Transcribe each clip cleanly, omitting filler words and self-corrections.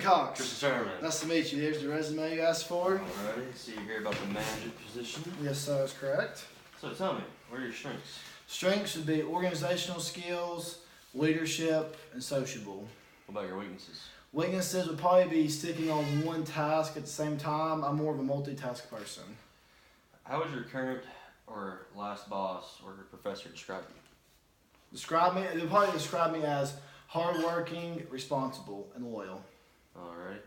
Cox. Christian Sherman. Nice to meet you. There's the resume you asked for. Alrighty, so you hear about the manager position? Yes, sir, that's correct. So tell me, what are your strengths? Strengths would be organizational skills, leadership, and sociable. What about your weaknesses? Weaknesses would probably be sticking on one task at the same time. I'm more of a multitask person. How would your current or last boss or your professor describe you? They would probably describe me as hardworking, responsible, and loyal. Alright.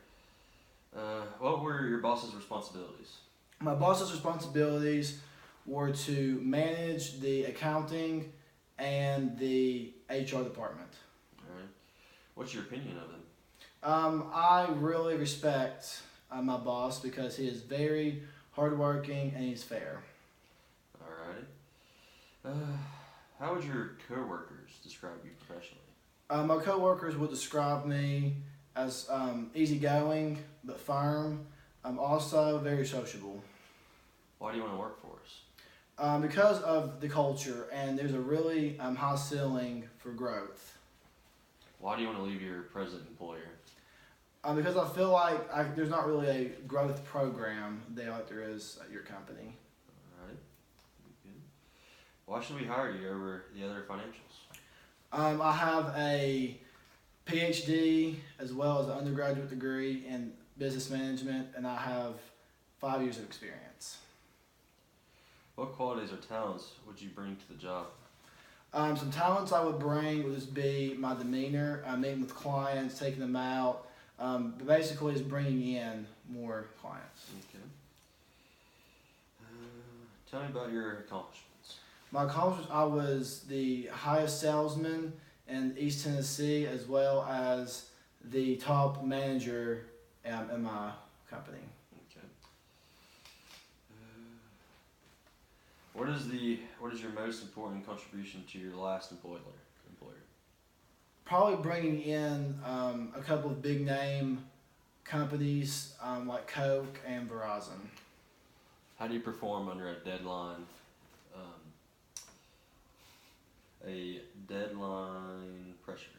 What were your boss's responsibilities? My boss's responsibilities were to manage the accounting and the HR department. Alright. What's your opinion of him? I really respect my boss because he is very hardworking and he's fair. Alrighty. How would your coworkers describe you professionally? My coworkers would describe me as easygoing but firm. I'm also very sociable. Why do you want to work for us? Because of the culture, and there's a really high ceiling for growth. Why do you want to leave your present employer? Because I feel like there's not really a growth program there like there is at your company. Alright. Good. Why should we hire you over the other financials? I have a PhD as well as an undergraduate degree in business management, and I have 5 years of experience. What qualities or talents would you bring to the job? Some talents I would bring would just be my demeanor, meeting with clients, taking them out, but basically is bringing in more clients. Okay. Tell me about your accomplishments. My accomplishments, I was the highest salesman in East Tennessee as well as the top manager in my company. Okay. What is your most important contribution to your last employer? Probably bringing in a couple of big name companies like Coke and Verizon. How do you perform under a deadline? Pressure.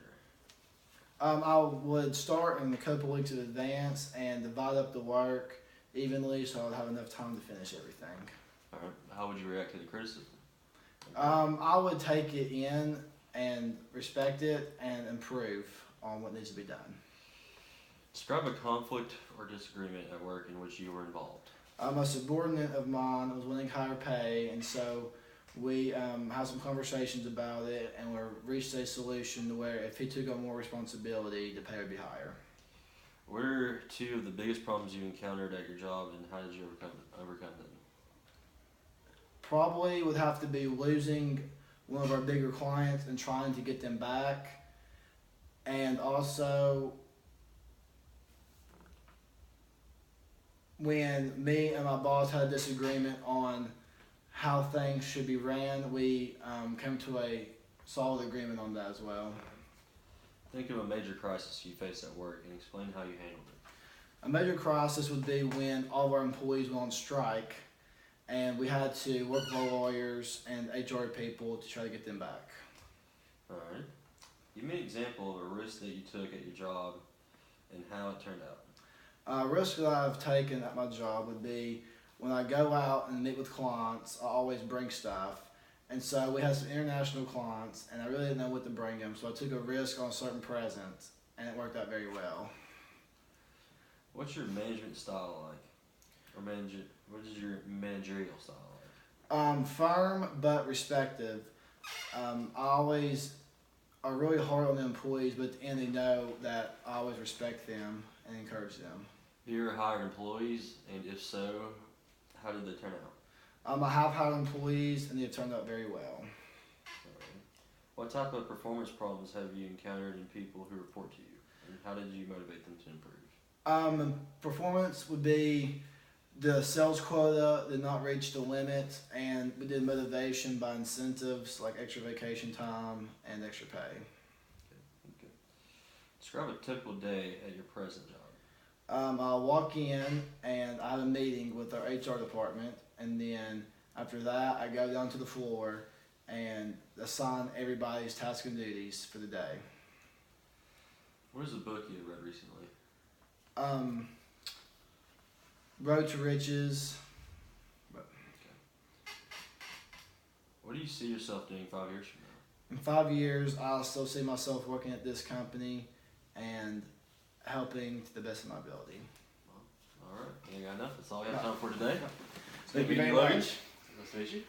I would start in a couple weeks in advance and divide up the work evenly so I would have enough time to finish everything. All right. How would you react to the criticism? I would take it in and respect it and improve on what needs to be done. Describe a conflict or disagreement at work in which you were involved. A subordinate of mine was wanting higher pay, and so we had some conversations about it, and we reached a solution to where if he took on more responsibility, the pay would be higher. What are two of the biggest problems you encountered at your job, and how did you overcome them? Probably would have to be losing one of our bigger clients and trying to get them back, and also when me and my boss had a disagreement on how things should be ran, we came to a solid agreement on that as well. Think of a major crisis you faced at work and explain how you handled it. A major crisis would be when all of our employees went on strike and we had to work with our lawyers and HR people to try to get them back. Alright. Give me an example of a risk that you took at your job and how it turned out. A risk that I've taken at my job would be when I go out and meet with clients, I always bring stuff. And so we had some international clients, and I really didn't know what to bring them, so I took a risk on a certain present, and it worked out very well. What's your management style like? Or what is your managerial style like? Firm but respective. I are really hard on the employees, but at the end they know that I always respect them and encourage them. Have you ever hired employees, and if so, how did they turn out? I have hired employees, and they've turned out very well. What type of performance problems have you encountered in people who report to you, and how did you motivate them to improve? Performance would be the sales quota did not reach the limit, and we did motivation by incentives like extra vacation time and extra pay. Okay. Describe a typical day at your present job. I'll walk in and I have a meeting with our HR department, and then after that I go down to the floor and assign everybody's tasks and duties for the day. What is a book you have read recently? Road to Riches. What do you see yourself doing 5 years from now? In 5 years, I'll still see myself working at this company and helping to the best of my ability. All right, I got enough. That's all we have time for today. Thank you very much. Nice to meet you.